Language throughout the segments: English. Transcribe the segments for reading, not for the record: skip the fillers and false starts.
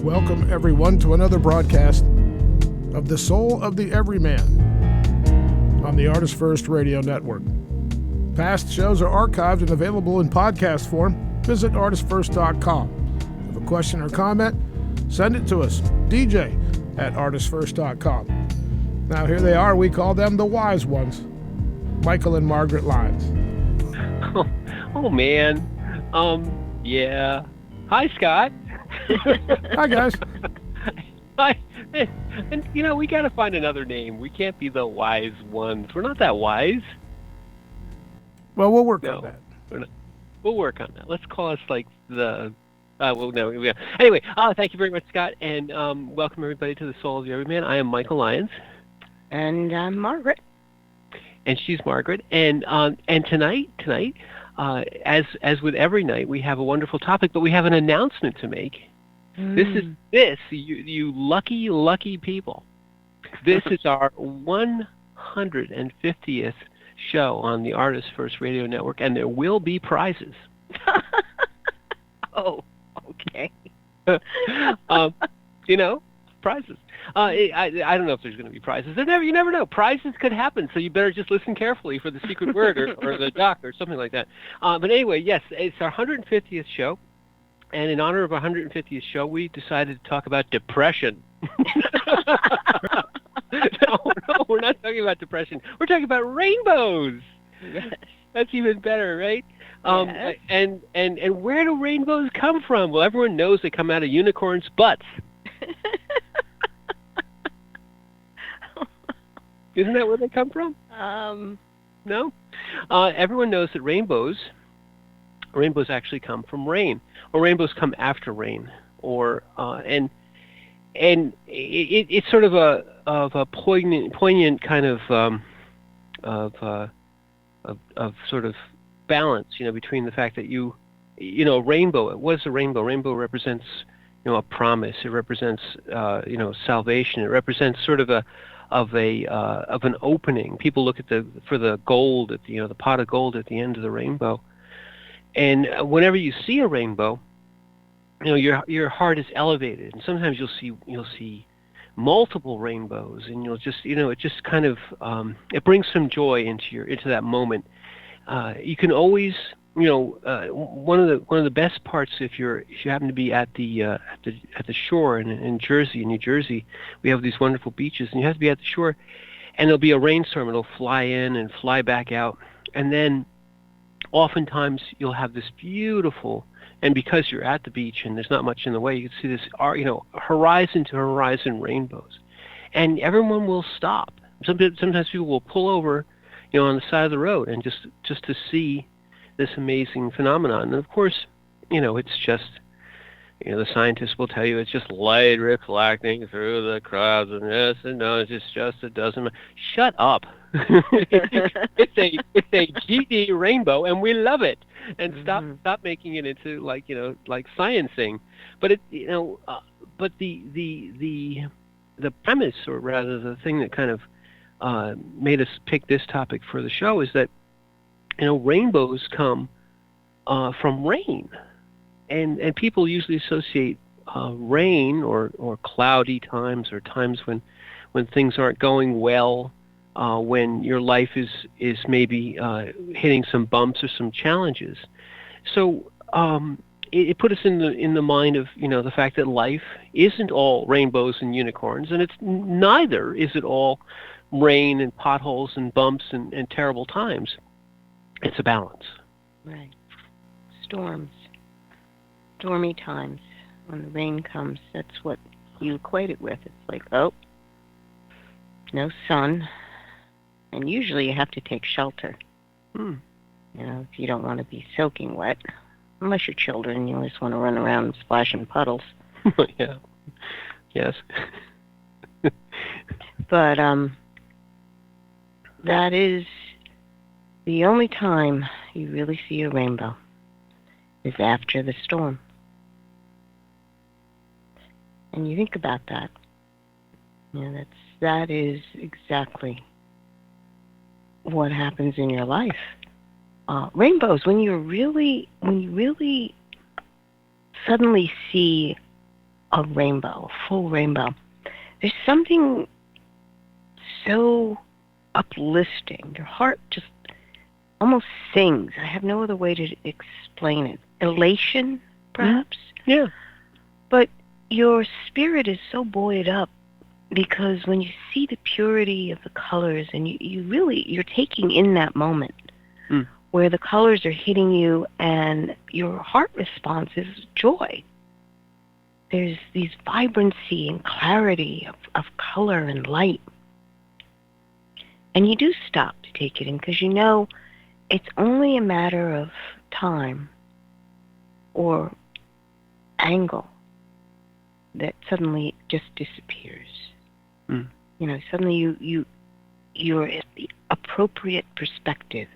Welcome, everyone, to another broadcast of The Soul of the Everyman on the ArtistFirst Radio Network. Past shows are archived and available in podcast form. Visit ArtistFirst.com. If you have a question or comment, send it to us, DJ@ArtistFirst.com. Now, here they are. We call them the wise ones, Michael and Margaret Lyons. Oh man. Yeah. Hi, Scott. Hi, guys. Hi. And we got to find another name. We can't be the wise ones. We're not that wise. Well, we'll work on that. We'll work on that. Let's call us like the... Anyway, thank you very much, Scott, and welcome everybody to the Soul of the Everyman. I am Michael Lyons. And I'm Margaret. And she's Margaret. And tonight, as with every night, we have a wonderful topic, but we have an announcement to make. You lucky people. This is our 150th show on the ArtistFirst Radio Network, and there will be prizes. Oh, okay. Prizes. I don't know if there's going to be prizes. You never know. Prizes could happen, so you better just listen carefully for the secret word or the doc or something like that. But anyway, yes, it's our 150th show, and in honor of our 150th show, we decided to talk about depression. No, we're not talking about depression. We're talking about rainbows. Yes. That's even better, right? Yes. And where do rainbows come from? Well, everyone knows they come out of unicorns' butts. Isn't that where they come from? No? Everyone knows that rainbows actually come from rain, or rainbows come after rain, or and it's sort of a poignant kind of sort of balance, between the fact that rainbow. What is a rainbow? Rainbow represents a promise. It represents salvation. It represents sort of an opening. People look for the gold at the pot of gold at the end of the rainbow, and whenever you see a rainbow, your heart is elevated, and sometimes you'll see multiple rainbows, and you'll just it just kind of it brings some joy into that moment. You can always one of the best parts, if you happen to be at the shore in New Jersey, we have these wonderful beaches, and you have to be at the shore, and there'll be a rainstorm. It'll fly in and fly back out, and then oftentimes you'll have this beautiful, and because you're at the beach and there's not much in the way, you can see this horizon to horizon rainbows, and everyone will stop. Sometimes people will pull over on the side of the road and just to see this amazing phenomenon. And of course, it's just, the scientists will tell you it's just light reflecting through the clouds, and yes and no, it doesn't matter. Shut up. It's a GD rainbow, and we love it. And stop making it into like sciencing. But but the premise, or rather the thing that kind of made us pick this topic for the show, is that rainbows come from rain, and people usually associate rain or cloudy times, or times when things aren't going well, when your life is maybe hitting some bumps or some challenges. So it put us in the mind of the fact that life isn't all rainbows and unicorns, and it's neither is it all rain and potholes and bumps and terrible times. It's a balance. Right. Storms. Stormy times. When the rain comes, that's what you equate it with. It's like, no sun. And usually you have to take shelter. If you don't want to be soaking wet. Unless you're children, you always want to run around and splash in puddles. Yeah. Yes. But that is the only time you really see a rainbow, is after the storm. And you think about that. That is exactly what happens in your life. Rainbows, when you really suddenly see a rainbow, a full rainbow, there's something so uplifting. Your heart just almost sings. I have no other way to explain it. Elation, perhaps? Yeah. But your spirit is so buoyed up because when you see the purity of the colors and you're taking in that moment where the colors are hitting you and your heart response is joy. There's these vibrancy and clarity of color and light. And you do stop to take it in because you know it's only a matter of time or angle that suddenly just disappears. You know, suddenly you're at the appropriate perspective.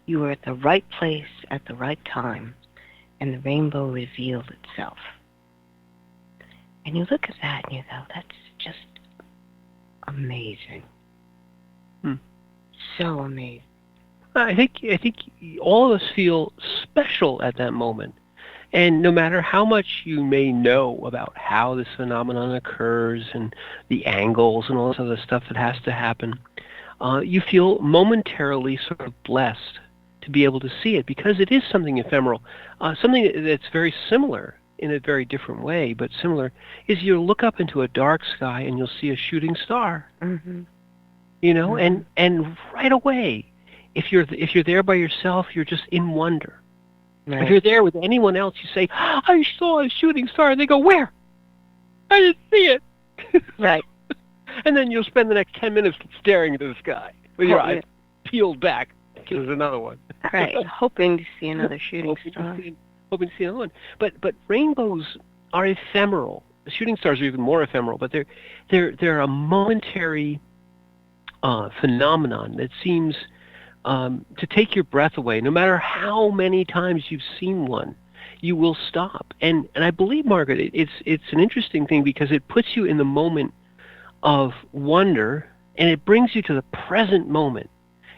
You are at the right place at the right time, and the rainbow reveals itself. And you look at that and you go, that's just amazing. So amazing. I think all of us feel special at that moment. And no matter how much you may know about how this phenomenon occurs and the angles and all this other stuff that has to happen, you feel momentarily sort of blessed to be able to see it because it is something ephemeral. Something that's very similar in a very different way, but similar, is you'll look up into a dark sky and you'll see a shooting star. You know, and right away, if you're there by yourself, you're just in wonder. Right. If you're there with anyone else, you say, I saw a shooting star. And they go, where? I didn't see it. Right. And then you'll spend the next 10 minutes staring into the sky with your eyes peeled back. There's another one. Right. Hoping to see another shooting star. Hoping to see another one. But rainbows are ephemeral. The shooting stars are even more ephemeral, but they're a momentary phenomenon that seems to take your breath away. No matter how many times you've seen one, you will stop. And I believe, Margaret, it's an interesting thing because it puts you in the moment of wonder and it brings you to the present moment.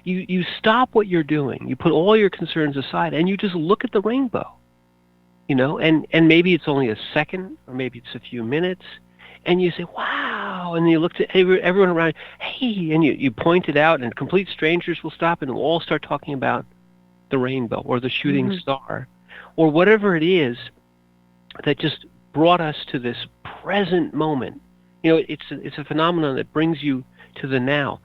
You stop what you're doing. You put all your concerns aside and you just look at the rainbow. You know, and maybe it's only a second or maybe it's a few minutes. And you say, wow, and you look at everyone around, hey, and you point it out, and complete strangers will stop, and we'll all start talking about the rainbow or the shooting star or whatever it is that just brought us to this present moment. You know, it's a phenomenon that brings you to the now.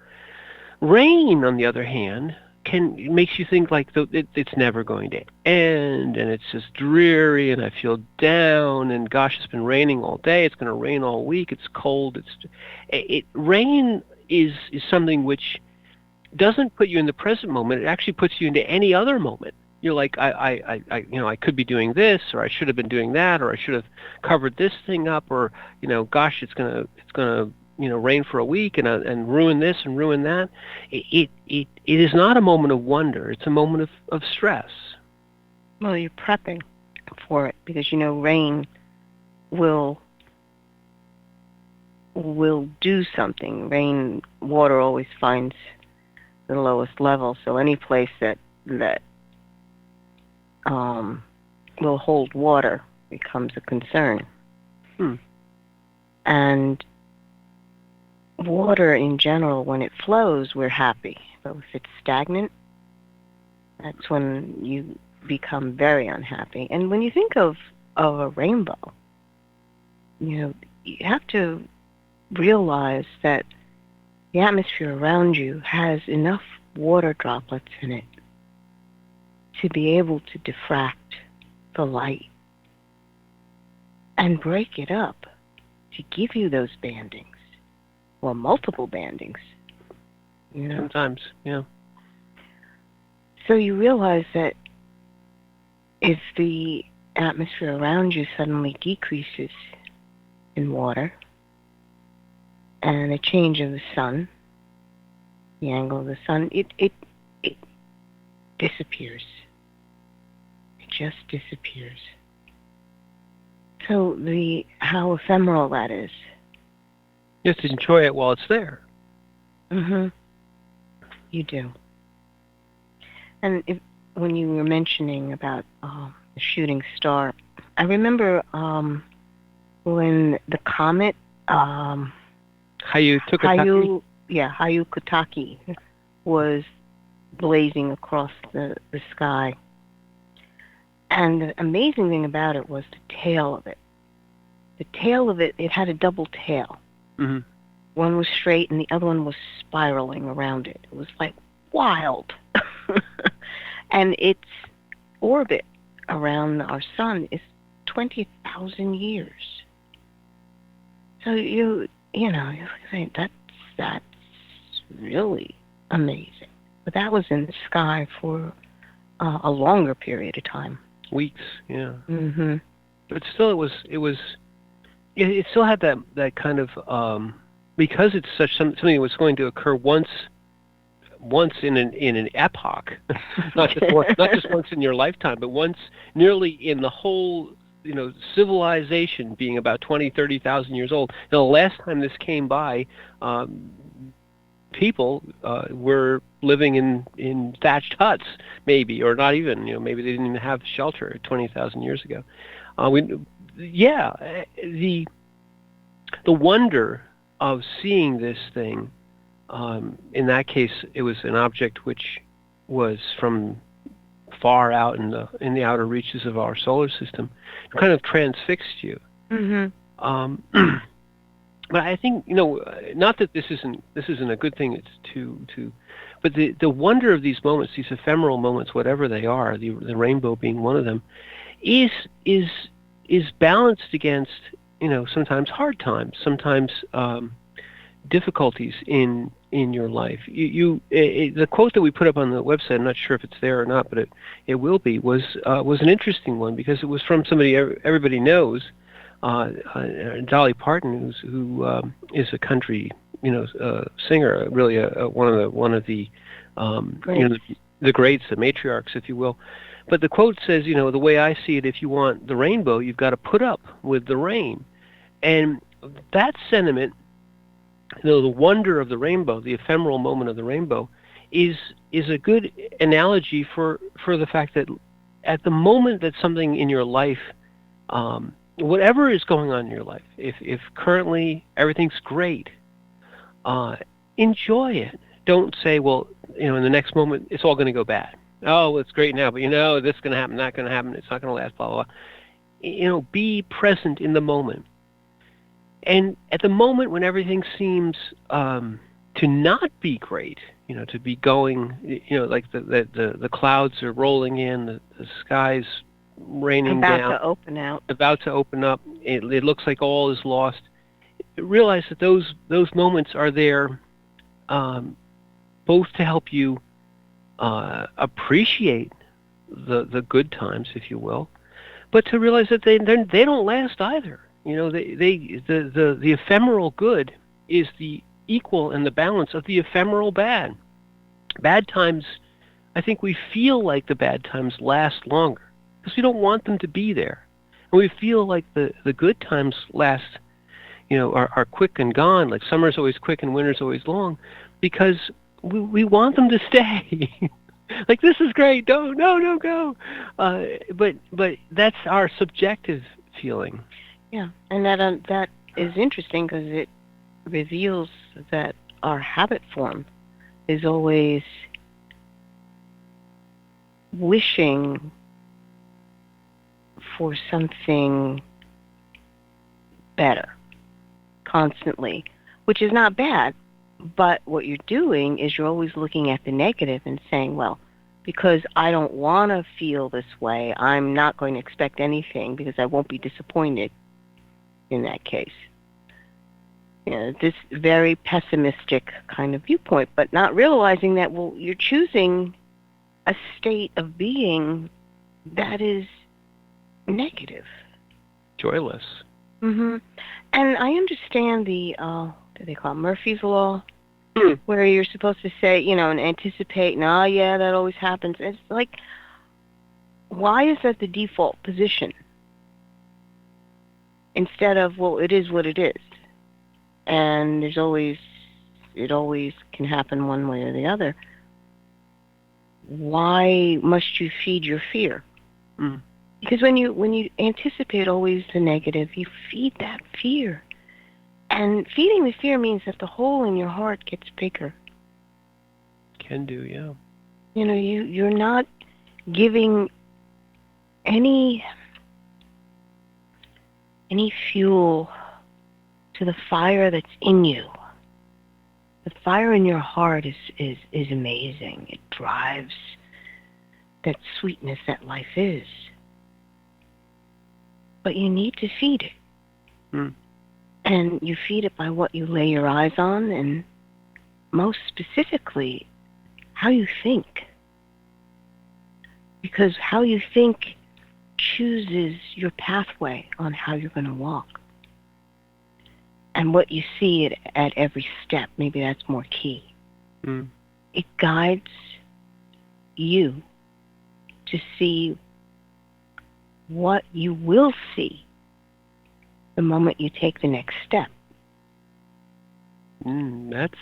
Rain, on the other hand, makes you think like it's never going to end, and it's just dreary, and I feel down, and gosh, it's been raining all day, it's going to rain all week, it's cold. Rain is something which doesn't put you in the present moment. It actually puts you into any other moment. You're like, I could be doing this, or I should have been doing that, or I should have covered this thing up, or gosh, it's gonna rain for a week and ruin this and ruin that. It is not a moment of wonder. It's a moment of stress. Well, you're prepping for it because rain will do something. Rain water always finds the lowest level, so any place that will hold water becomes a concern. And water in general, when it flows, we're happy. But if it's stagnant, that's when you become very unhappy. And when you think of a rainbow, you have to realize that the atmosphere around you has enough water droplets in it to be able to diffract the light and break it up to give you those bandings. Well, multiple bandings. Sometimes, yeah. So you realize that if the atmosphere around you suddenly decreases in water, and a change of the sun, the angle of the sun, it disappears. It just disappears. So how ephemeral that is. You have to enjoy it while it's there. You do. And when you were mentioning about the shooting star, I remember when the comet, Hayakutake was blazing across the sky. And the amazing thing about it was the tail of it. The tail of it, it had a double tail. Mm-hmm. One was straight and the other one was spiraling around it. It was like wild. And its orbit around our sun is 20,000 years. So you think that's really amazing. But that was in the sky for a longer period of time. Weeks, yeah. Mm-hmm. But still, it still had that kind of, because it's something that was going to occur once in an epoch, not just once in your lifetime, but once nearly in the whole, civilization being about 30,000 years old. The last time this came by, people were living in thatched huts, maybe, or not even. Maybe they didn't even have shelter 20,000 years ago. The wonder of seeing this thing. In that case, it was an object which was from far out in the outer reaches of our solar system, kind of transfixed you. Mm-hmm. But I think not that this isn't a good thing. It's but the wonder of these moments, these ephemeral moments, whatever they are, the rainbow being one of them, is balanced against sometimes hard times, sometimes difficulties in your life. The quote that we put up on the website, I'm not sure if it's there or not, but it will be, was an interesting one because it was from somebody everybody knows, Dolly Parton, who is a country singer, really one of the the greats, the matriarchs, if you will. But the quote says, the way I see it, if you want the rainbow, you've got to put up with the rain. And that sentiment, the wonder of the rainbow, the ephemeral moment of the rainbow, is a good analogy for the fact that at the moment that something in your life, whatever is going on in your life, if currently everything's great, enjoy it. Don't say, well, in the next moment it's all going to go bad. Oh, well, it's great now, but this is going to happen, that going to happen, it's not going to last, blah, blah, blah. Be present in the moment. And at the moment when everything seems to not be great, to be going, like the clouds are rolling in, the sky's raining down. About to open up. It looks like all is lost. Realize that those moments are there both to help you appreciate the good times, if you will, but to realize that they don't last either. The ephemeral good is the equal and the balance of the ephemeral bad. Bad times, I think we feel like the bad times last longer because we don't want them to be there, and we feel like the good times last, are quick and gone. Like summer's always quick and winter's always long, because we want them to stay. Like, this is great. Don't go. But that's our subjective feeling. Yeah, and that is interesting because it reveals that our habit form is always wishing for something better constantly, which is not bad. But what you're doing is you're always looking at the negative and saying, well, because I don't want to feel this way, I'm not going to expect anything because I won't be disappointed in that case. This very pessimistic kind of viewpoint, but not realizing that, well, you're choosing a state of being that is negative. Joyless. Mm-hmm. And I understand the, what do they call it, Murphy's Law? Where you're supposed to say, and anticipate, yeah, that always happens. It's like, why is that the default position? Instead of, well, it is what it is. And it always can happen one way or the other. Why must you feed your fear? Because when you anticipate always the negative, you feed that fear. And feeding the fear means that the hole in your heart gets bigger. Can do, yeah. You're not giving any fuel to the fire that's in you. The fire in your heart is amazing. It drives that sweetness that life is. But you need to feed it. Mm. And you feed it by what you lay your eyes on, and most specifically, how you think. Because how you think chooses your pathway on how you're going to walk. And what you see at every step, maybe that's more key. Mm. It guides you to see what you will see the moment you take the next step. That's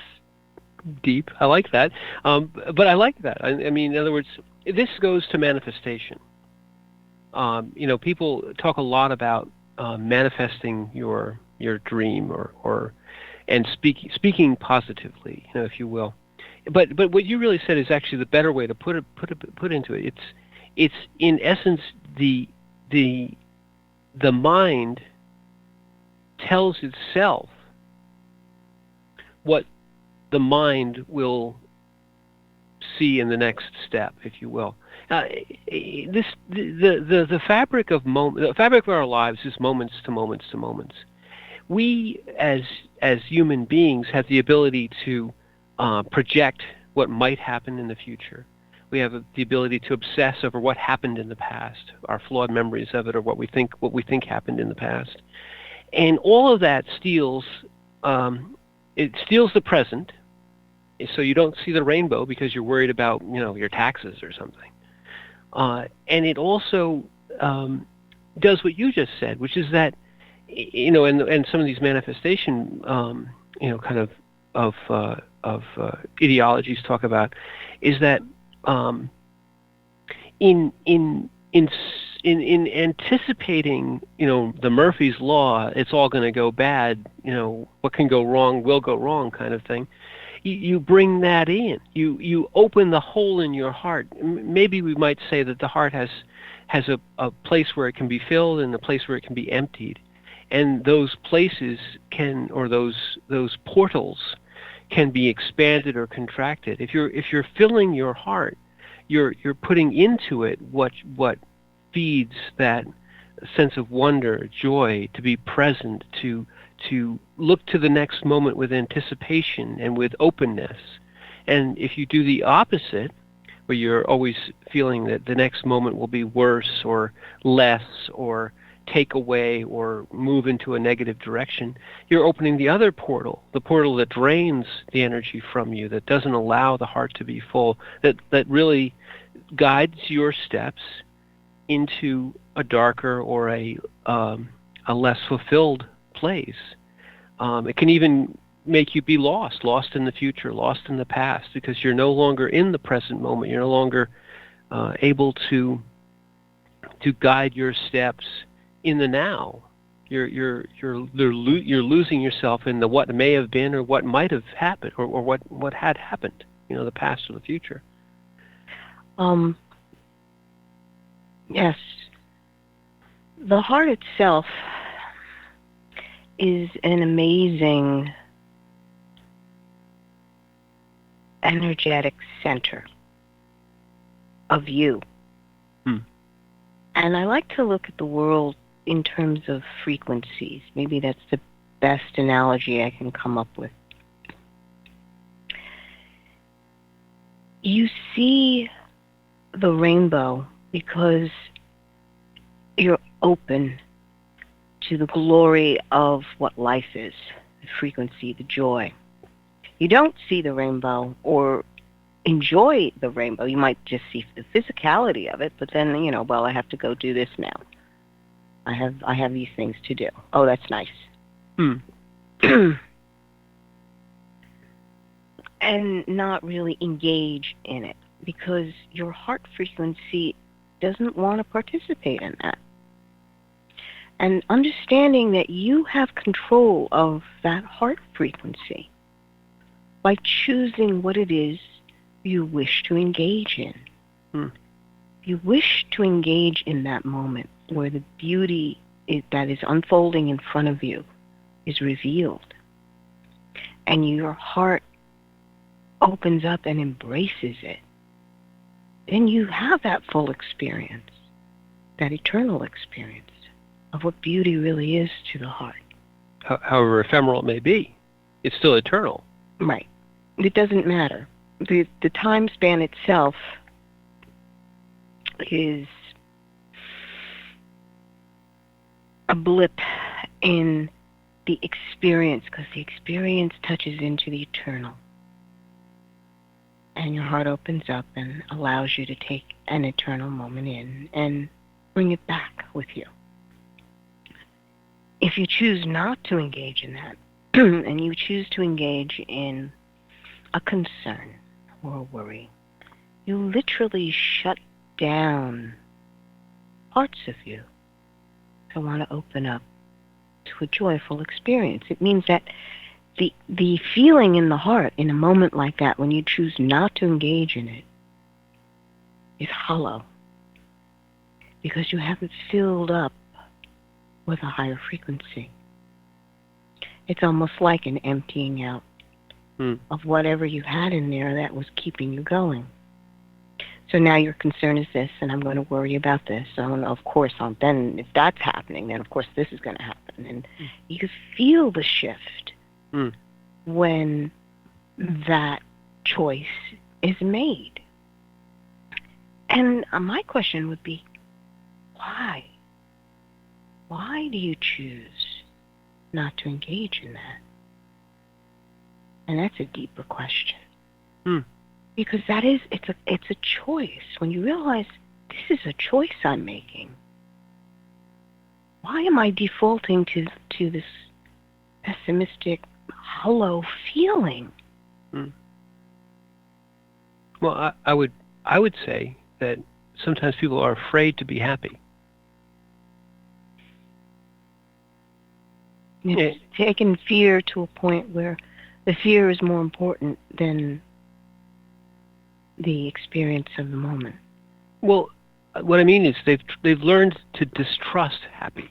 deep. I like that. But I like that. I mean, in other words, this goes to manifestation. People talk a lot about manifesting your dream and speaking positively, if you will. But what you really said is actually the better way to put into it. It's in essence the mind tells itself what the mind will see in the next step, if you will. The fabric of our lives is moments to moments to moments. We as human beings have the ability to project what might happen in the future. We have the ability to obsess over what happened in the past, our flawed memories of it, or what we think happened in the past, and all of that steals the present. So you don't see the rainbow because you're worried about your taxes or something, and it also does what you just said, which is that and some of these manifestation kind of ideologies talk about is that in anticipating the Murphy's Law, it's all going to go bad, what can go wrong will go wrong kind of thing. You bring that in. You open the hole in your heart. Maybe we might say that the heart has a place where it can be filled and a place where it can be emptied, and those places those portals can be expanded or contracted. If you're filling your heart, you're putting into it what feeds that sense of wonder, joy, to be present, to look to the next moment with anticipation and with openness. And if you do the opposite, where you're always feeling that the next moment will be worse or less or take away or move into a negative direction, you're opening the other portal, the portal that drains the energy from you, that doesn't allow the heart to be full, that really guides your steps into a darker or a less fulfilled place. It can even make you be lost in the future, lost in the past, because you're no longer in the present moment. You're no longer able to guide your steps in the now. You're losing yourself in the what may have been or what might have happened or what had happened. The past or the future. Yes. The heart itself is an amazing energetic center of you. And I like to look at the world in terms of frequencies. Maybe that's the best analogy I can come up with. You see the rainbow because you're open to the glory of what life is, the frequency, the joy. You don't see the rainbow or enjoy the rainbow. You might just see the physicality of it, but then, I have to go do this now. I have these things to do. Oh, that's nice. And not really engage in it, because your heart frequency doesn't want to participate in that. And understanding that you have control of that heart frequency by choosing what it is you wish to engage in. You wish to engage in that moment where the beauty that is unfolding in front of you is revealed, and your heart opens up and embraces it. Then you have that full experience, that eternal experience of what beauty really is to the heart. However ephemeral it may be, it's still eternal. Right. It doesn't matter. The time span itself is a blip in the experience, because the experience touches into the eternal. And your heart opens up and allows you to take an eternal moment in and bring it back with you. If you choose not to engage in that, and you choose to engage in a concern or a worry, you literally shut down parts of you to want to open up to a joyful experience. It means that the feeling in the heart in a moment like that, when you choose not to engage in it, is hollow, because you haven't filled up with a higher frequency. It's almost like an emptying out of whatever you had in there that was keeping you going. So now your concern is this, and I'm going to worry about this. So of course, then if that's happening, then of course this is going to happen. And you can feel the shift when that choice is made. And my question would be, why? Why do you choose not to engage in that? And that's a deeper question. Because it's a choice. When you realize this is a choice I'm making, why am I defaulting to this pessimistic, hollow feeling? Well, I would say that sometimes people are afraid to be happy. It's taken fear to a point where the fear is more important than the experience of the moment. Well, what I mean is they've learned to distrust happy.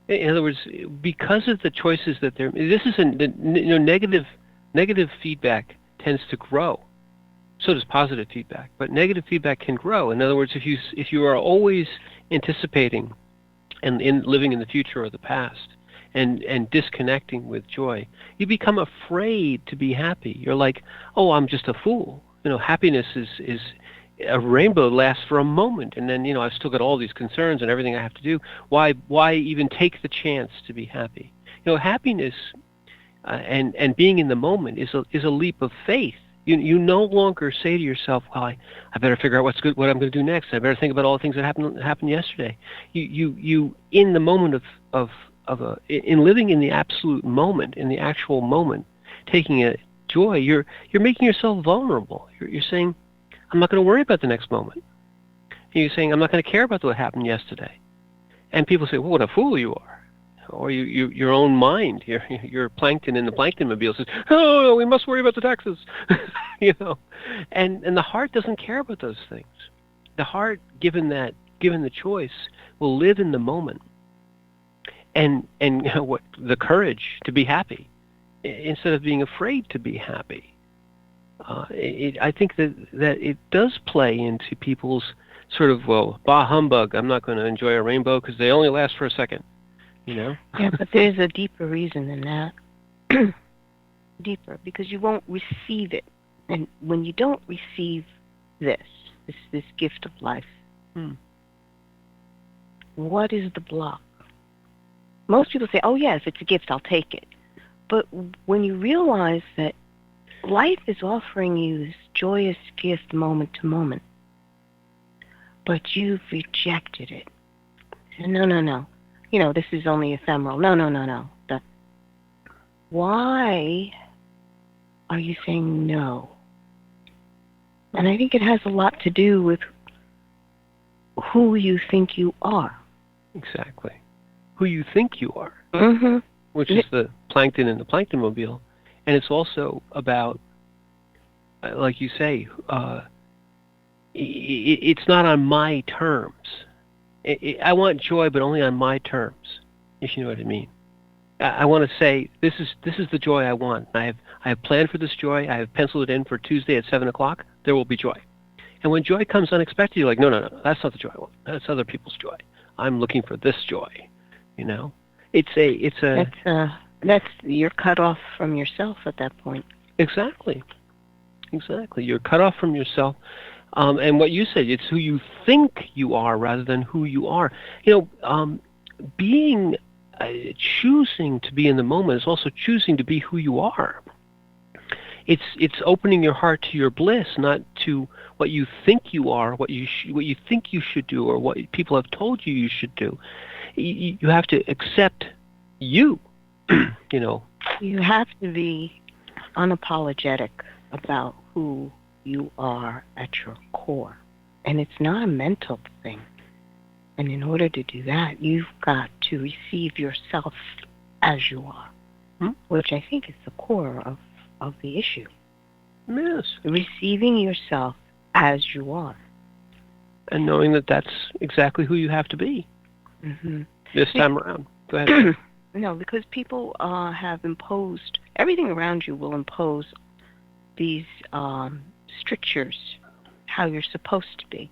In other words, because of the choices that negative feedback tends to grow. So does positive feedback, but negative feedback can grow. In other words, if you are always anticipating and living in the future or the past, and disconnecting with joy, you become afraid to be happy. You're like, oh, I'm just a fool. Happiness is a rainbow lasts for a moment, and then I've still got all these concerns and everything I have to do. Why even take the chance to be happy? Happiness and being in the moment is a leap of faith. You no longer say to yourself, well, I better figure out what I'm going to do next. I better think about all the things that happened yesterday. You in the moment in living in the absolute moment, in the actual moment, taking a joy, you're making yourself vulnerable. You're saying, I'm not going to worry about the next moment. And you're saying, I'm not going to care about what happened yesterday. And people say, well, what a fool you are. Or your own mind, your plankton in the planktonmobile says, oh, we must worry about the taxes. And the heart doesn't care about those things. The heart, given the choice, will live in the moment. And the courage to be happy, instead of being afraid to be happy. I think that it does play into people's sort of, well, bah humbug, I'm not going to enjoy a rainbow because they only last for a second, Yeah, but there's a deeper reason than that. Deeper, because you won't receive it. And when you don't receive this gift of life, what is the block? Most people say, oh, yes, it's a gift, I'll take it. But when you realize that life is offering you this joyous gift moment to moment, but you've rejected it. No. This is only ephemeral. No. Why are you saying no? And I think it has a lot to do with who you think you are. Exactly. Who you think you are, Mm-hmm. which is the plankton in the planktonmobile. And it's also about, like you say, it's not on my terms. I want joy, but only on my terms, if you know what I mean. I want to say this is the joy I want. I have planned for this joy. I have penciled it in for Tuesday at 7:00. There will be joy. And when joy comes unexpected, you're like, no, that's not the joy I want. That's other people's joy. I'm looking for this joy. You know, it's a that's you're cut off from yourself at that point. Exactly. You're cut off from yourself. And what you said, it's who you think you are rather than who you are. Being choosing to be in the moment is also choosing to be who you are. It's opening your heart to your bliss, not to what you think you are, what you think you should do, or what people have told you should do. You have to accept you. You have to be unapologetic about who you are at your core. And it's not a mental thing. And in order to do that, you've got to receive yourself as you are, which I think is the core of the issue. Yes. Receiving yourself as you are. And knowing that that's exactly who you have to be. Mm-hmm. This time around. Go ahead. No, because people have imposed, everything around you will impose these strictures, how you're supposed to be.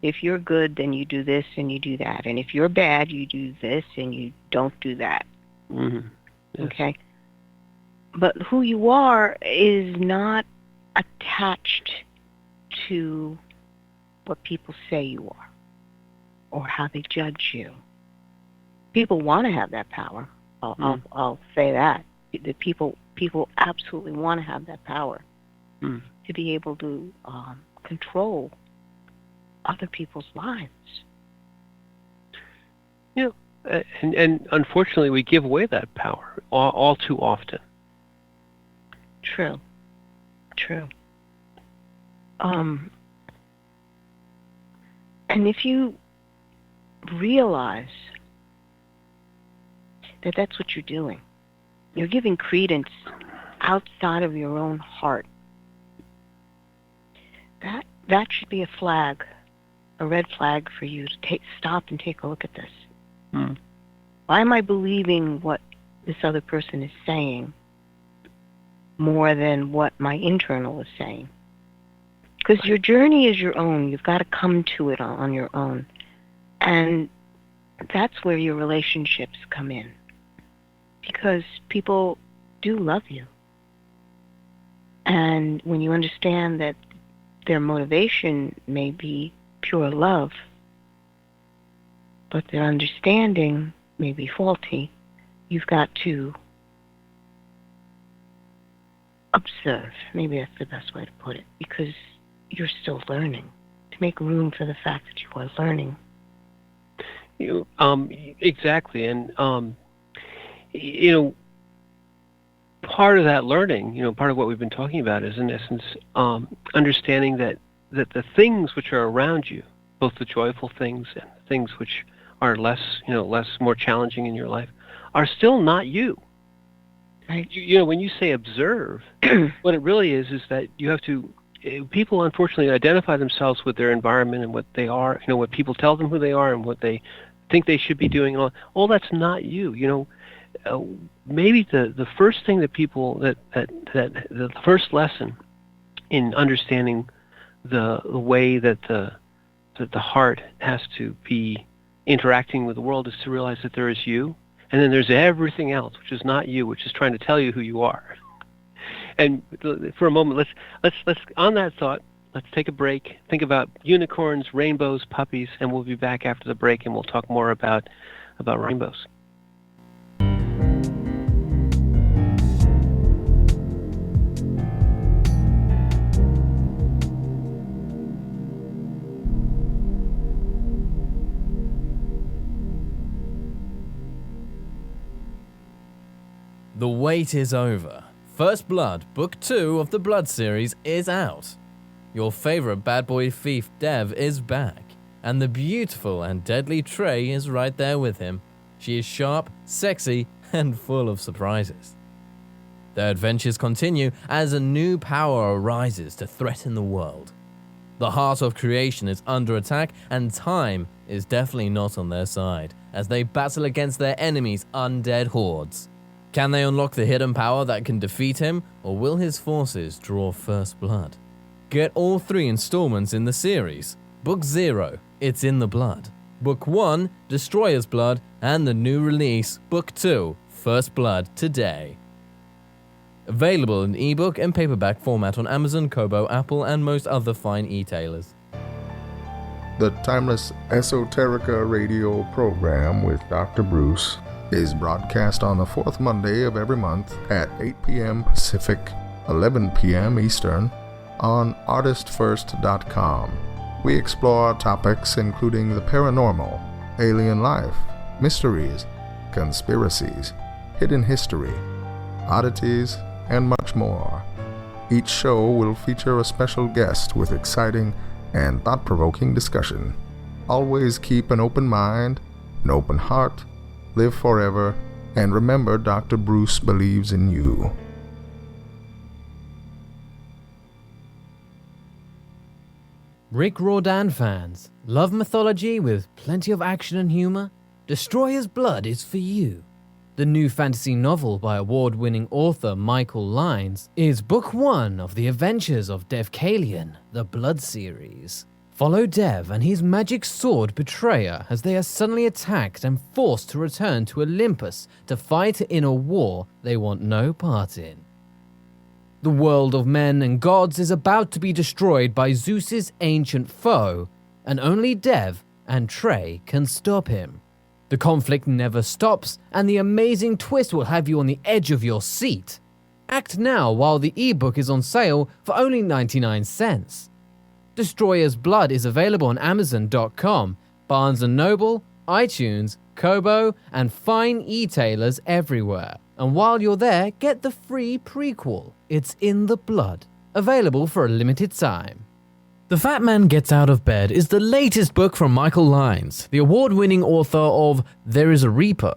If you're good, then you do this and you do that. And if you're bad, you do this and you don't do that. Mm-hmm. Yes. Okay? But who you are is not attached to what people say you are or how they judge you. People want to have that power. I'll say that. The people absolutely want to have that power to be able to control other people's lives. Yeah, and unfortunately, we give away that power all too often. True. And if you realize that that's what you're doing, you're giving credence outside of your own heart, that should be a flag, a red flag for you to stop and take a look at this. Why am I believing what this other person is saying more than what my internal is saying? Because your journey is your own. You've got to come to it on your own. And that's where your relationships come in. Because people do love you. And when you understand that their motivation may be pure love, but their understanding may be faulty, you've got to observe. Maybe that's the best way to put it, because you're still learning. To make room for the fact that you are learning. Exactly, and part of that learning, part of what we've been talking about is, in essence, understanding that the things which are around you, both the joyful things and the things which are less more challenging in your life, are still not you. Right. When you say observe, what it really is that you have to. People unfortunately identify themselves with their environment and what they are. What people tell them who they are and what they think they should be doing. All that's not you. Maybe the first thing that people that the first lesson in understanding the way that the heart has to be interacting with the world is to realize that there is you, and then there's everything else which is not you, which is trying to tell you who you are. And for a moment, let's on that thought, let's take a break. Think about unicorns, rainbows, puppies, and we'll be back after the break, and we'll talk more about rainbows. The wait is over. First Blood, Book 2 of the Blood series is out. Your favorite bad boy thief, Dev, is back. and the beautiful and deadly Trey is right there with him. She is sharp, sexy, and full of surprises. Their adventures continue as a new power arises to threaten the world. The heart of creation is under attack, and time is definitely not on their side as they battle against their enemies' undead hordes. Can they unlock the hidden power that can defeat him, or will his forces draw first blood? Get all 3 installments in the series. Book 0, It's in the Blood. Book 1, Destroyer's Blood, and the new release, Book 2, First Blood, today. Available in ebook and paperback format on Amazon, Kobo, Apple, and most other fine e-tailers. The Timeless Esoterica radio program with Dr. Bruce is broadcast on the 4th Monday of every month at 8 p.m. Pacific, 11 p.m. Eastern on ArtistFirst.com. We explore topics including the paranormal, alien life, mysteries, conspiracies, hidden history, oddities, and much more. Each show will feature a special guest with exciting and thought-provoking discussion. Always keep an open mind, an open heart, live forever, and remember Dr. Bruce believes in you. Rick Riordan fans, love mythology with plenty of action and humor? Destroyer's Blood is for you. The new fantasy novel by award-winning author Michael Lynes is Book 1 of the Adventures of Dev Kalian, the Blood series. Follow Dev and his magic sword Betrayer as they are suddenly attacked and forced to return to Olympus to fight in a war they want no part in. The world of men and gods is about to be destroyed by Zeus's ancient foe, and only Dev and Trey can stop him. The conflict never stops, and the amazing twist will have you on the edge of your seat. Act now while the ebook is on sale for only 99 cents. Destroyer's Blood is available on Amazon.com, Barnes & Noble, iTunes, Kobo, and fine e-tailers everywhere. And while you're there, get the free prequel, It's in the Blood, available for a limited time. The Fat Man Gets Out of Bed is the latest book from Michael Lynes, the award-winning author of There is a Reaper.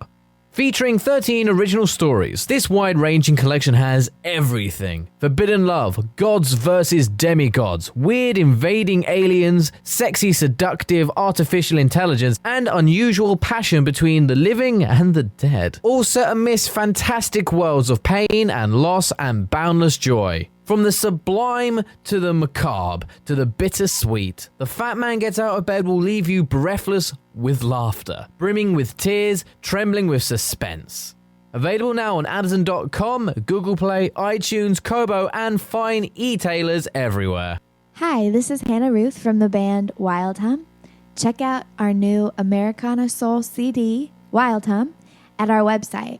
Featuring 13 original stories, this wide-ranging collection has everything. Forbidden love, gods versus demigods, weird invading aliens, sexy seductive artificial intelligence, and unusual passion between the living and the dead. All set amidst fantastic worlds of pain and loss and boundless joy. From the sublime to the macabre to the bittersweet, The Fat Man Gets Out of Bed will leave you breathless with laughter, brimming with tears, trembling with suspense. Available now on Amazon.com, Google Play, iTunes, Kobo, and fine e-tailers everywhere. Hi, this is Hannah Ruth from the band Wild Hum. Check out our new Americana Soul CD, Wild Hum, at our website,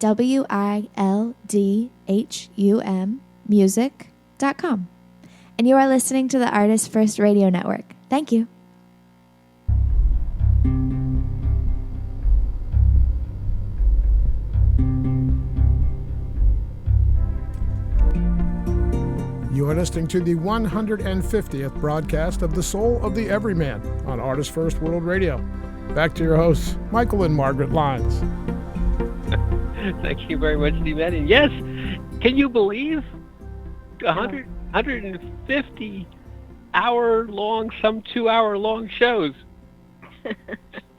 wildhum.music.com. And you are listening to the Artist First Radio Network. Thank you. You are listening to the 150th broadcast of The Soul of the Everyman on Artist First World Radio. Back to your hosts, Michael and Margaret Lynes. Thank you very much, Steve Madden. Yes, can you believe 150 hour-long, some 2-hour-long shows?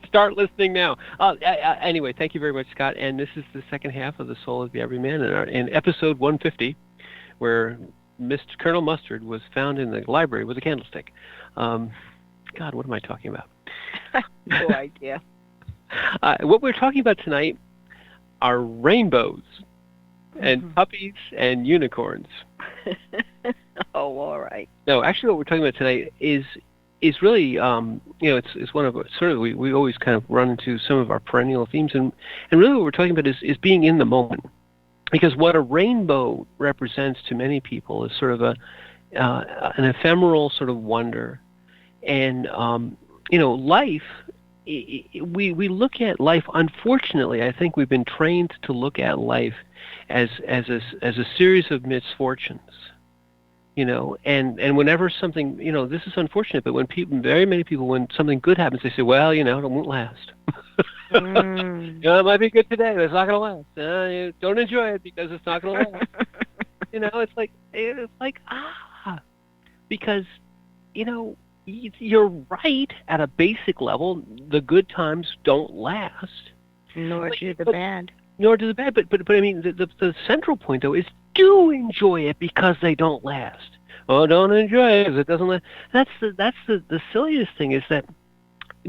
Start listening now. Anyway, thank you very much, Scott. And this is the second half of The Soul of the Everyman in episode 150, where Mr. Colonel Mustard was found in the library with a candlestick. God, what am I talking about? No idea. What we're talking about tonight are rainbows and puppies and unicorns. Oh, all right. No, actually, what we're talking about tonight is really, it's one of sort of we always kind of run into some of our perennial themes, and really what we're talking about is being in the moment. Because what a rainbow represents to many people is sort of an ephemeral sort of wonder, and life. We look at life. Unfortunately, I think we've been trained to look at life as a series of misfortunes, and whenever something, this is unfortunate, but when very many people, when something good happens, they say, well, it won't last. It might be good today, but it's not going to last. You don't enjoy it because it's not going to last. It's like, because, you're right at a basic level. The good times don't last. Nor do the bad. Nor do the bad. But I mean, the central point, though, is do enjoy it because they don't last. Oh, don't enjoy it because it doesn't last. That's the silliest thing, is that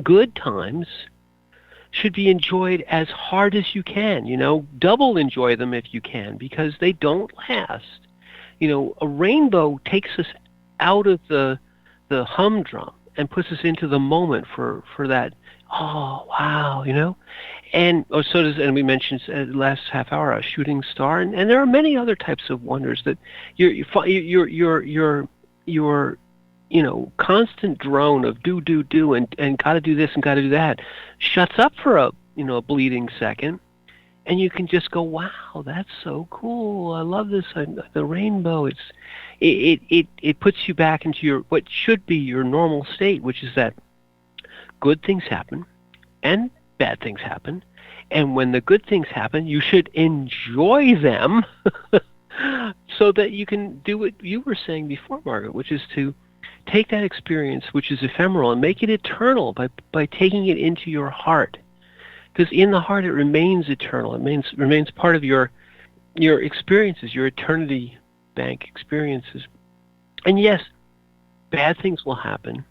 good times should be enjoyed as hard as you can. Double enjoy them if you can, because they don't last. A rainbow takes us out of the humdrum and puts us into the moment for that. Oh, wow, and so does, and we mentioned last half hour, a shooting star, and there are many other types of wonders that your constant drone of do and got to do this and got to do that shuts up for a bleeding second, and you can just go, wow, that's so cool. I love this. The rainbow. It puts you back into what should be your normal state, which is that good things happen and bad things happen. And when the good things happen, you should enjoy them so that you can do what you were saying before, Margaret, which is to take that experience, which is ephemeral, and make it eternal by taking it into your heart. Because in the heart, it remains eternal. It remains part of your experiences, your eternity bank experiences. And yes, bad things will happen.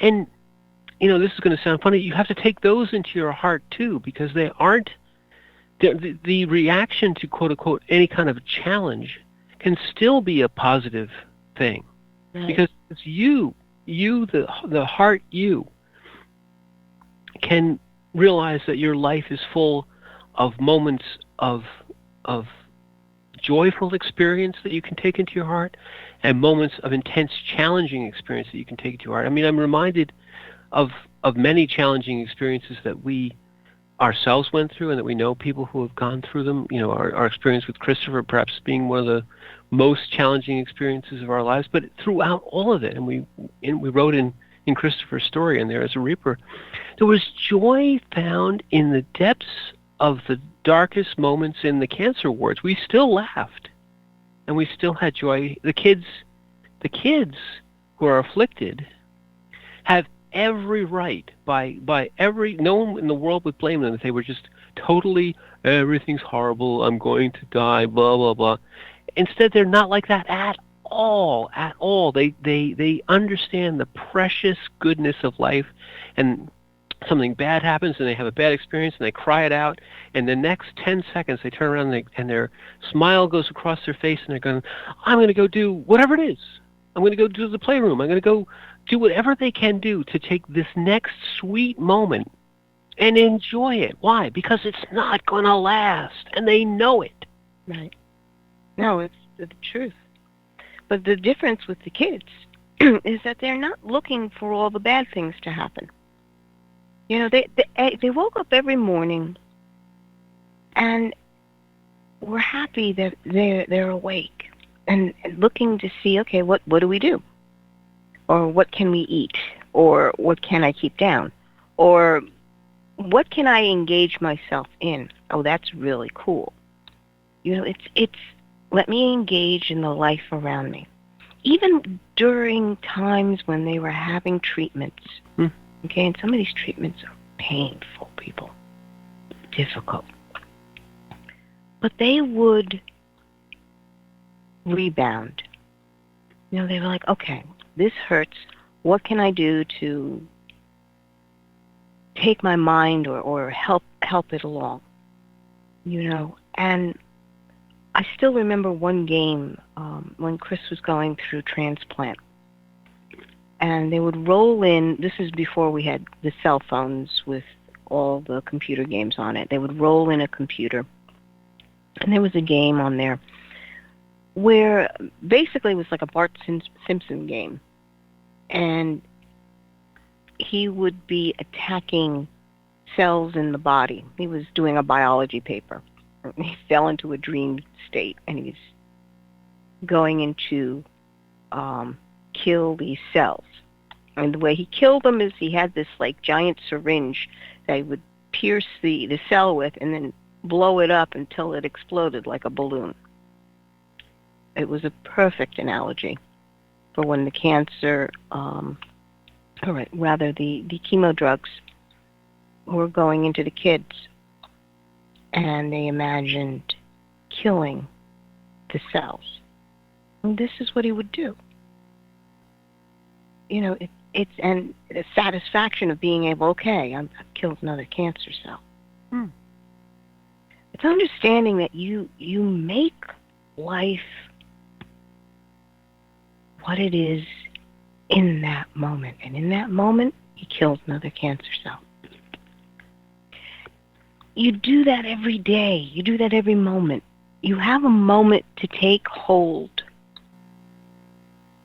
And, this is going to sound funny. You have to take those into your heart, too, because they aren't... The reaction to, quote-unquote, any kind of challenge can still be a positive thing. Right. Because it's the heart you, can realize that your life is full of moments of joyful experience that you can take into your heart, and moments of intense, challenging experience that you can take into your heart. I mean, I'm reminded of many challenging experiences that we ourselves went through, and that we know people who have gone through them. Our experience with Christopher perhaps being one of the most challenging experiences of our lives. But throughout all of it, and we wrote in Christopher's story, and there as a reaper, there was joy found in the depths of the darkest moments in the cancer wards. We still laughed, and we still had joy. The kids who are afflicted have every right, no one in the world would blame them if they were just totally, everything's horrible, I'm going to die, blah, blah, blah. Instead, they're not like that at all. They understand the precious goodness of life, and something bad happens and they have a bad experience and they cry it out, and the next 10 seconds they turn around and their smile goes across their face, and they're going, I'm going to go do whatever it is. I'm going to go to the playroom. I'm going to go do whatever they can do to take this next sweet moment and enjoy it. Why? Because it's not going to last, and they know it. Right. No, it's the truth. But the difference with the kids is that they're not looking for all the bad things to happen. They woke up every morning and were happy that they're awake and looking to see, okay, what do we do? Or what can we eat? Or what can I keep down? Or what can I engage myself in? Oh, that's really cool. It's let me engage in the life around me. Even during times when they were having treatments. Okay, and some of these treatments are painful, people. Difficult. But they would rebound. They were like, okay, this hurts. What can I do to take my mind or help it along? And I still remember one game when Chris was going through transplant. And they would roll in, this is before we had the cell phones with all the computer games on it. They would roll in a computer. And there was a game on there where basically it was like a Bart Simpson game. And he would be attacking cells in the body. He was doing a biology paper. He fell into a dream state, and he was going into kill these cells. And the way he killed them is he had this like giant syringe that he would pierce the cell with and then blow it up until it exploded like a balloon. It was a perfect analogy for when the cancer, the chemo drugs were going into the kids, and they imagined killing the cells. And this is what he would do. You know, it's and the satisfaction of being able, okay, I've killed another cancer cell. It's understanding that you make life what it is in that moment. And in that moment, you killed another cancer cell. You do that every day. You do that every moment. You have a moment to take hold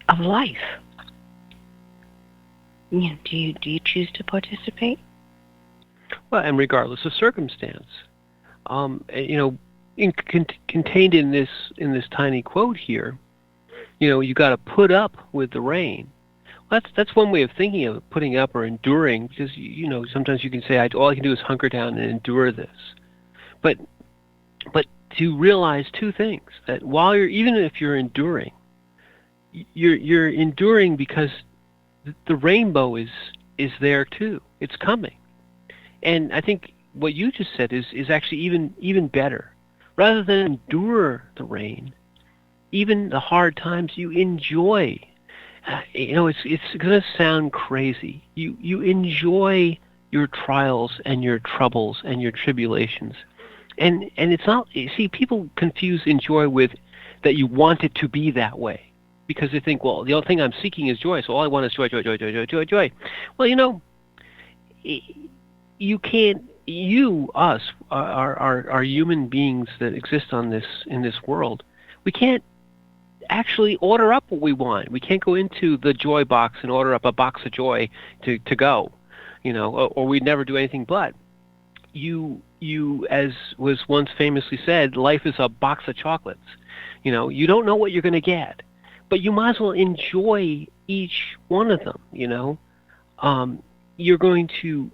of life. You know, do you choose to participate? Well, and regardless of circumstance, you know, contained in this tiny quote here, you know, you got to put up with the rain. Well, that's one way of thinking of putting up or enduring, because you know sometimes you can say all I can do is hunker down and endure this, but to realize two things: that while even if you're enduring, you're enduring because the rainbow is there too. It's coming. And I think what you just said is actually even better. Rather than endure the rain, even the hard times, you enjoy. You know, it's going to sound crazy. You enjoy your trials and your troubles and your tribulations. And it's not, you see, people confuse enjoy with that you want it to be that way. Because they think, well, the only thing I'm seeking is joy, so all I want is joy, joy, joy, joy, joy, joy, joy. Well, you know, you can't. Us, are human beings that exist in this world. We can't actually order up what we want. We can't go into the joy box and order up a box of joy to go, you know, or we'd never do anything but. You, as was once famously said, life is a box of chocolates. You know, you don't know what you're going to get. But you might as well enjoy each one of them, you know. You're going to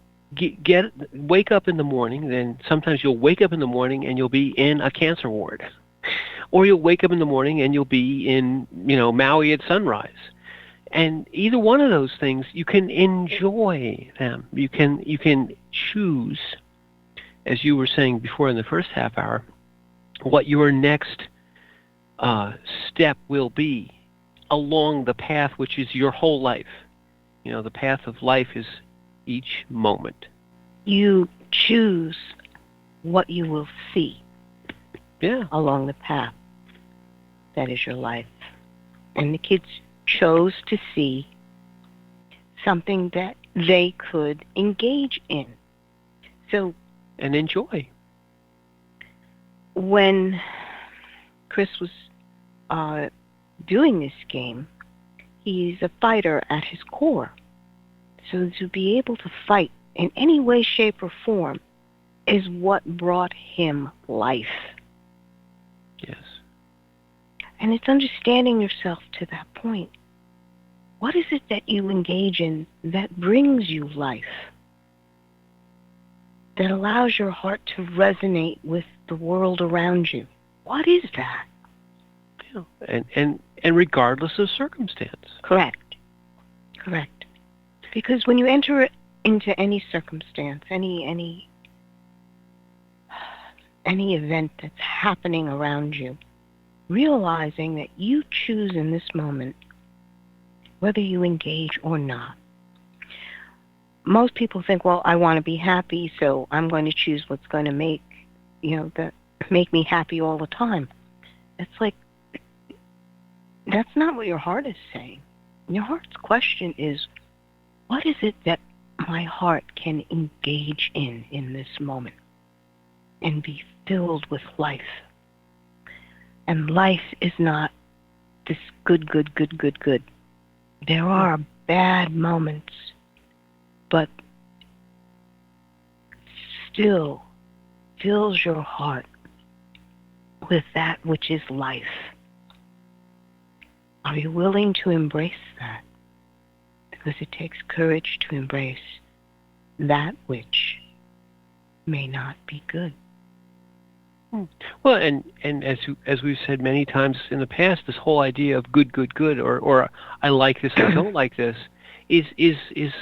wake up in the morning, then sometimes you'll wake up in the morning and you'll be in a cancer ward. Or you'll wake up in the morning and you'll be in, you know, Maui at sunrise. And either one of those things, you can enjoy them. You can choose, as you were saying before in the first half hour, what your next step will be along the path which is your whole life. You know, the path of life is each moment. You choose what you will see along the path that is your life. And the kids chose to see something that they could engage in. So, and enjoy. When Chris was doing this game, he's a fighter at his core. So to be able to fight in any way, shape, or form is what brought him life. Yes. And it's understanding yourself to that point. What is it that you engage in that brings you life? That allows your heart to resonate with the world around you? What is that? Yeah. And regardless of circumstance. Correct. Because when you enter into any circumstance, any event that's happening around you, realizing that you choose in this moment whether you engage or not. Most people think, well, I want to be happy, so I'm going to choose what's going to make me happy all the time. It's like, that's not what your heart is saying. Your heart's question is, what is it that my heart can engage in this moment and be filled with life? And life is not this good. There are bad moments, but still fills your heart with that which is life. Are you willing to embrace that? Because it takes courage to embrace that which may not be good. Well, and as we've said many times in the past, this whole idea of good, good, good, or I like this, I don't like this, is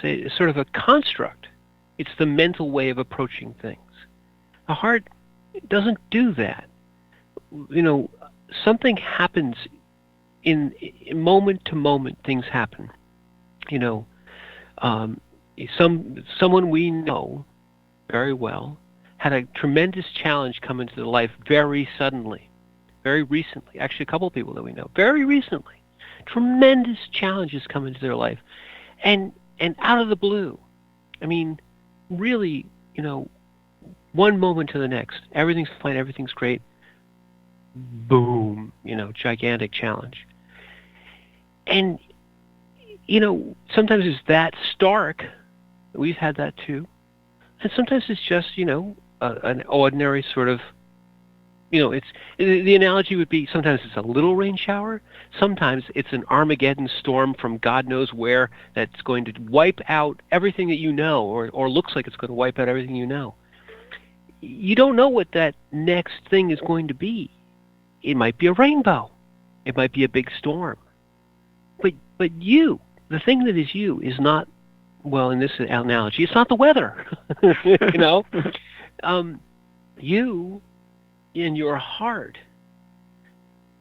a sort of a construct. It's the mental way of approaching things. The heart doesn't do that. Something happens in moment to moment. Things happen. Someone we know very well had a tremendous challenge come into their life very suddenly, very recently. Actually, a couple of people that we know very recently. Tremendous challenges come into their life, and out of the blue. I mean, really, one moment to the next, everything's fine, everything's great. Boom, gigantic challenge. And sometimes it's that stark. We've had that too. And sometimes it's just, an ordinary sort of, it's the analogy would be sometimes it's a little rain shower, sometimes it's an Armageddon storm from God knows where that's going to wipe out everything that you know, or looks like it's going to wipe out everything you know. You don't know what that next thing is going to be. It might be a rainbow. It might be a big storm. But you, the thing that is you, is not, well, in this analogy, it's not the weather. You, in your heart,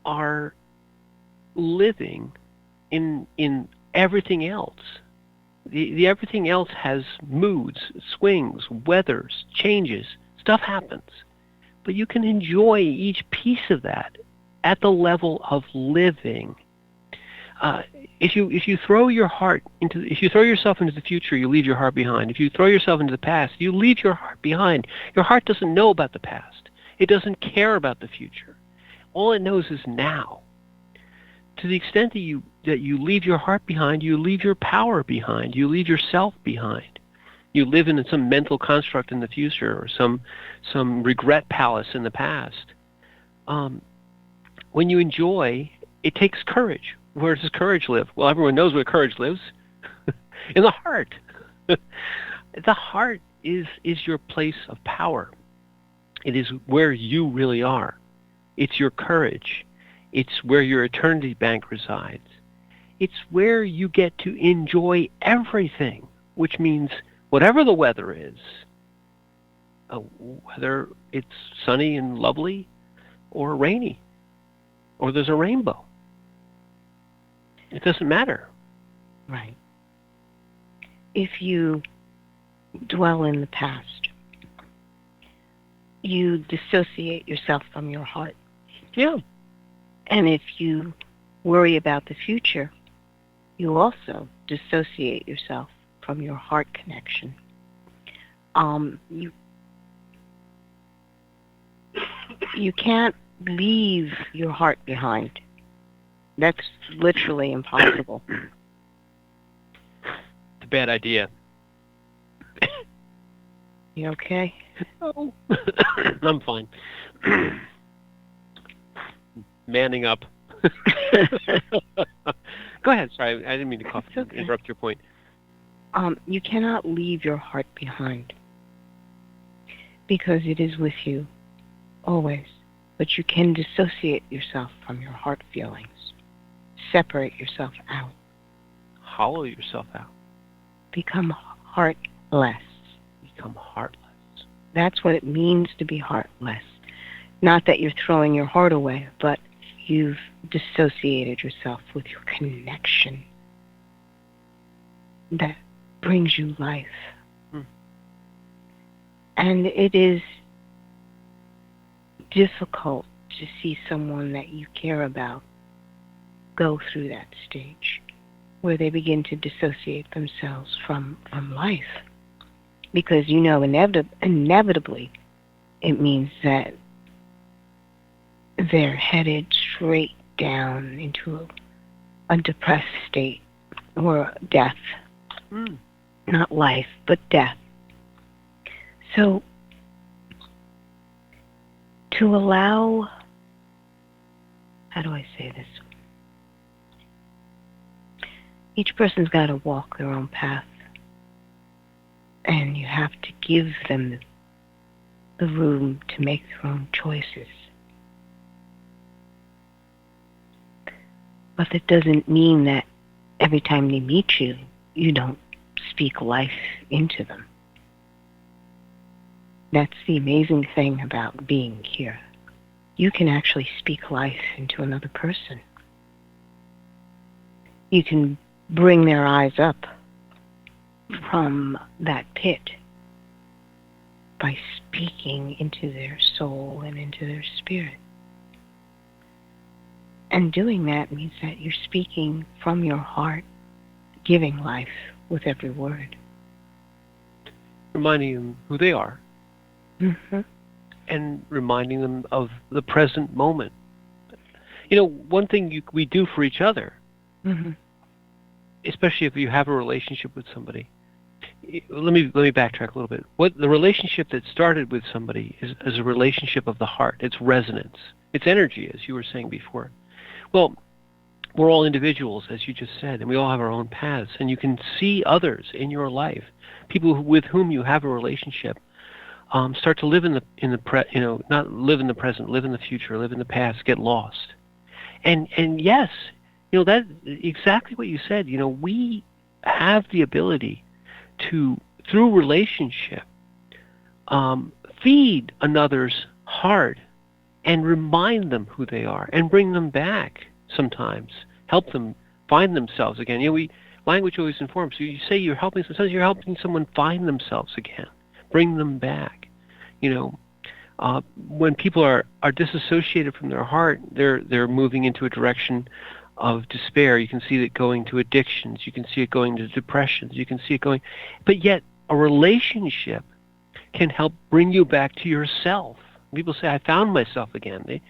are living in everything else. The everything else has moods, swings, weathers, changes. Stuff happens. But you can enjoy each piece of that at the level of living. If you throw yourself into the future, you leave your heart behind. If you throw yourself into the past, you leave your heart behind. Your heart doesn't know about the past. It doesn't care about the future. All it knows is now. To the extent that you leave your heart behind, you leave your power behind. You leave yourself behind. You live in some mental construct in the future, or some regret palace in the past. When you enjoy, it takes courage. Where does courage live? Well, everyone knows where courage lives. In the heart. The heart is your place of power. It is where you really are. It's your courage. It's where your eternity bank resides. It's where you get to enjoy everything, which means whatever the weather is, whether it's sunny and lovely or rainy, or there's a rainbow. It doesn't matter. Right. If you dwell in the past, you dissociate yourself from your heart. Yeah. And if you worry about the future, you also dissociate yourself from your heart connection. You can't leave your heart behind. That's literally impossible. It's a bad idea. You okay? Oh. I'm fine. Manning up. Go ahead. Sorry, I didn't mean to cough. Okay. Interrupt your point. You cannot leave your heart behind because it is with you always. But you can dissociate yourself from your heart feelings. Separate yourself out. Hollow yourself out. Become heartless. Become heartless. That's what it means to be heartless. Not that you're throwing your heart away, but you've dissociated yourself with your connection that brings you life. And it is difficult to see someone that you care about go through that stage where they begin to dissociate themselves from life. Because, inevitably, it means that they're headed straight down into a depressed state or death. Not life, but death. So, to allow, how do I say this? Each person's got to walk their own path. And you have to give them the room to make their own choices. But that doesn't mean that every time they meet you, you don't speak life into them. That's the amazing thing about being here. You can actually speak life into another person. You can bring their eyes up from that pit by speaking into their soul and into their spirit. And doing that means that you're speaking from your heart, giving life with every word. Reminding them who they are. Mm-hmm. And reminding them of the present moment. You know, one thing we do for each other, Mm-hmm. especially if you have a relationship with somebody. Let me backtrack a little bit. What the relationship that started with somebody is a relationship of the heart. It's resonance. It's energy, as you were saying before. Well, we're all individuals, as you just said, and we all have our own paths. And you can see others in your life, people with whom you have a relationship, start to live not live in the present, live in the future, live in the past, get lost. And yes, that exactly what you said. We have the ability to, through relationship, feed another's heart and remind them who they are and bring them back sometimes, help them find themselves again. Language always informs. So you say you're helping, sometimes you're helping someone find themselves again, bring them back. When people are disassociated from their heart, they're moving into a direction of despair. You can see it going to addictions. You can see it going to depressions. You can see it going, but yet a relationship can help bring you back to yourself. People say, "I found myself again."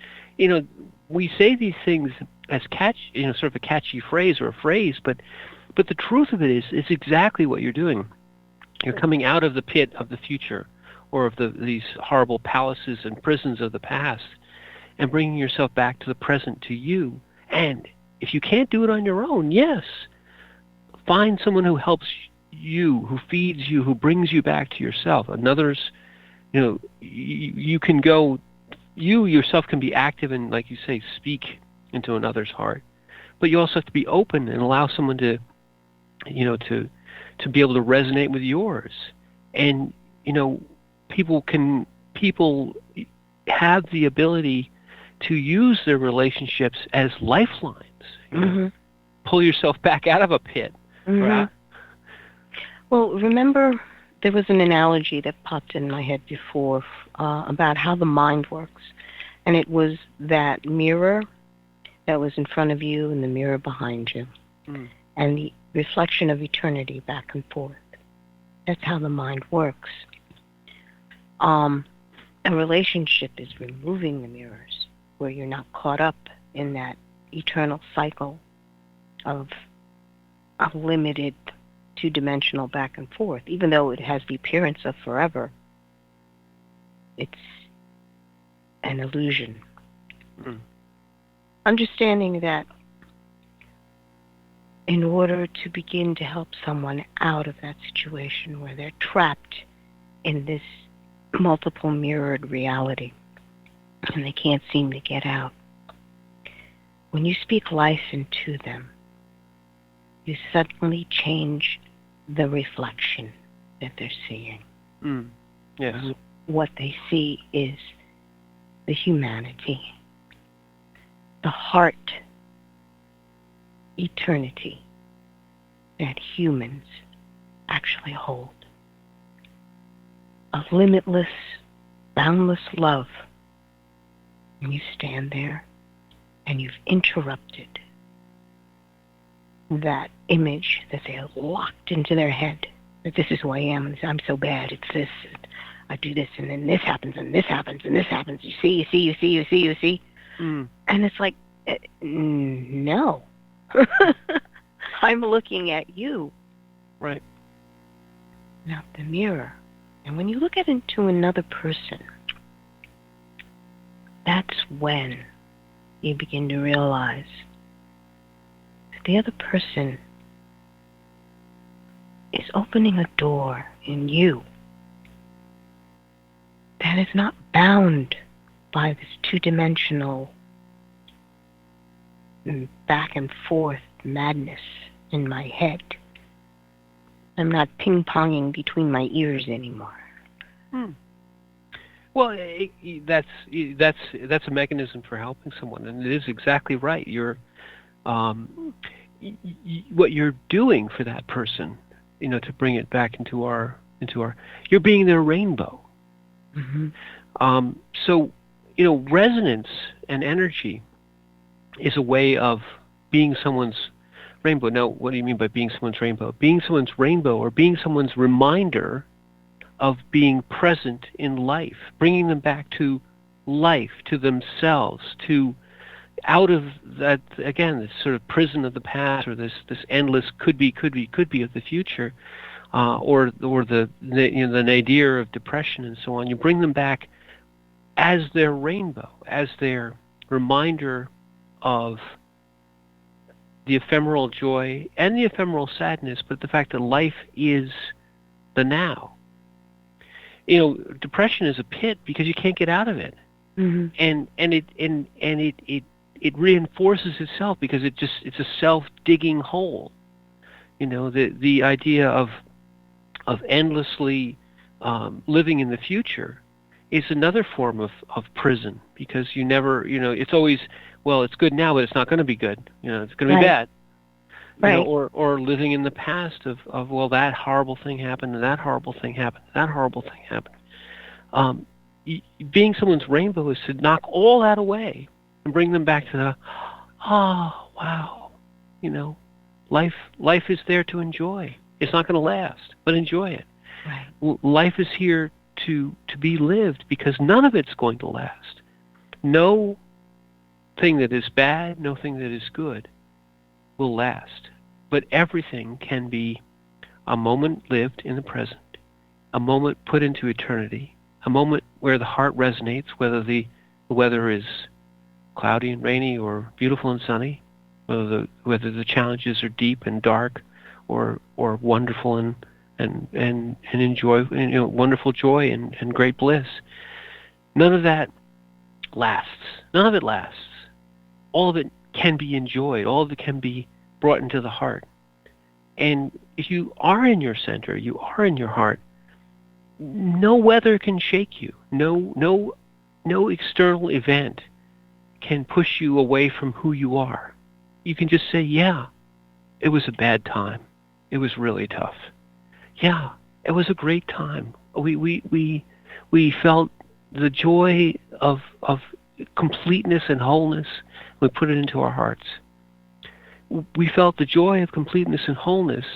We say these things as sort of a catchy phrase or a phrase, but the truth of it is exactly what you're doing. You're coming out of the pit of the future, or of these horrible palaces and prisons of the past, and bringing yourself back to the present, to you. And if you can't do it on your own, yes, find someone who helps you, who feeds you, who brings you back to yourself. You can go, you yourself can be active and, like you say, speak into another's heart. But you also have to be open and allow someone to be able to resonate with yours. And, people have the ability to use their relationships as lifelines. Mm-hmm. Pull yourself back out of a pit. Mm-hmm. Right? Well, remember, there was an analogy that popped in my head before about how the mind works. And it was that mirror that was in front of you and the mirror behind you. Mm. And the reflection of eternity back and forth. That's how the mind works. A relationship is removing the mirrors, where you're not caught up in that eternal cycle of a limited two-dimensional back and forth. Even though it has the appearance of forever, it's an illusion. Mm. Understanding that in order to begin to help someone out of that situation where they're trapped in this multiple mirrored reality and they can't seem to get out, when you speak life into them, you suddenly change the reflection that they're seeing. Mm. Yes. What they see is the humanity, the heart eternity that humans actually hold. A limitless, boundless love. And you stand there and you've interrupted that image that they have locked into their head, that this is who I am, and I'm so bad, it's this, and I do this, and then this happens, and this happens, and this happens. You see. Mm. And it's like, no. I'm looking at you. Right. Not the mirror. And when you look into another person, that's when you begin to realize that the other person is opening a door in you that is not bound by this two-dimensional back and forth madness in my head. I'm not ping-ponging between my ears anymore. Well, that's a mechanism for helping someone, and it is exactly right. You're what you're doing for that person, to bring it back into our, you're being their rainbow. Mm-hmm. So, resonance and energy is a way of being someone's rainbow. Now, what do you mean by being someone's rainbow? Being someone's rainbow, or being someone's reminder of being present in life, bringing them back to life, to themselves, to out of that, again, this sort of prison of the past, or this endless could be of the future, or the nadir of depression and so on. You bring them back as their rainbow, as their reminder of the ephemeral joy and the ephemeral sadness, but the fact that life is the now. Depression is a pit because you can't get out of it, and it reinforces itself because it's a self-digging hole. The idea of endlessly living in the future is another form of prison, because you never, it's always, well, it's good now, but it's not going to be good. It's going to be bad. Right. Or living in the past of well, that horrible thing happened, and that horrible thing happened, that horrible thing happened. Being someone's rainbow is to knock all that away and bring them back to the, wow, life is there to enjoy. It's not going to last, but enjoy it. Right. Life is here to be lived, because none of it's going to last. No thing that is bad, no thing that is good will last. But everything can be a moment lived in the present, a moment put into eternity, a moment where the heart resonates, whether the weather is cloudy and rainy or beautiful and sunny, whether the challenges are deep and dark, or wonderful and enjoy, wonderful joy and great bliss. None of that lasts. None of it lasts. All of it can be enjoyed. All of it can be brought into the heart. And if you are in your center, you are in your heart, no weather can shake you. No external event can push you away from who you are. You can just say, yeah, it was a bad time. It was really tough. Yeah, it was a great time. We felt the joy of completeness and wholeness. We put it into our hearts. We felt the joy of completeness and wholeness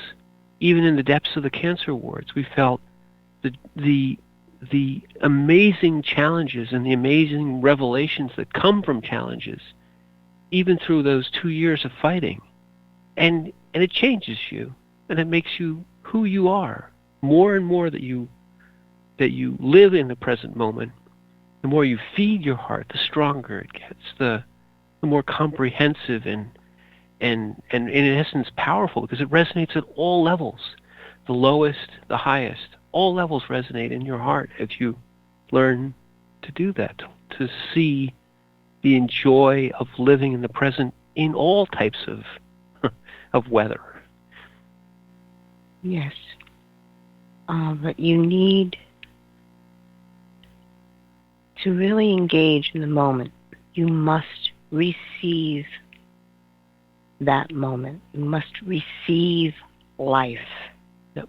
even in the depths of the cancer wards. We felt the amazing challenges and the amazing revelations that come from challenges, even through those 2 years of fighting. And it changes you, and it makes you who you are. More and more that you live in the present moment, the more you feed your heart, the stronger it gets, the more comprehensive and in essence powerful, because it resonates at all levels, the lowest, the highest. All levels resonate in your heart if you learn to do that, to see the joy of living in the present in all types of weather. Yes. But you need to really engage in the moment. You must receive that moment. You must receive life. Yep.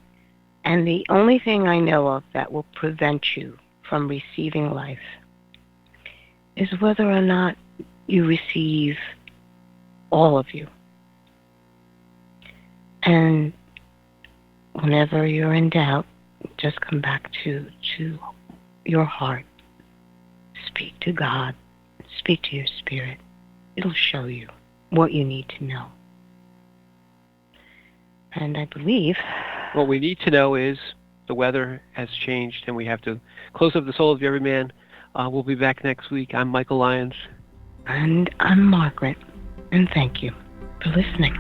And the only thing I know of that will prevent you from receiving life is whether or not you receive all of you. And whenever you're in doubt, just come back to your heart. Speak to God. Speak to your spirit. It'll show you what you need to know. And I believe what we need to know is the weather has changed, and we have to close up the Soul of Everyman. We'll be back next week. I'm Michael Lyons. And I'm Margaret. And thank you for listening.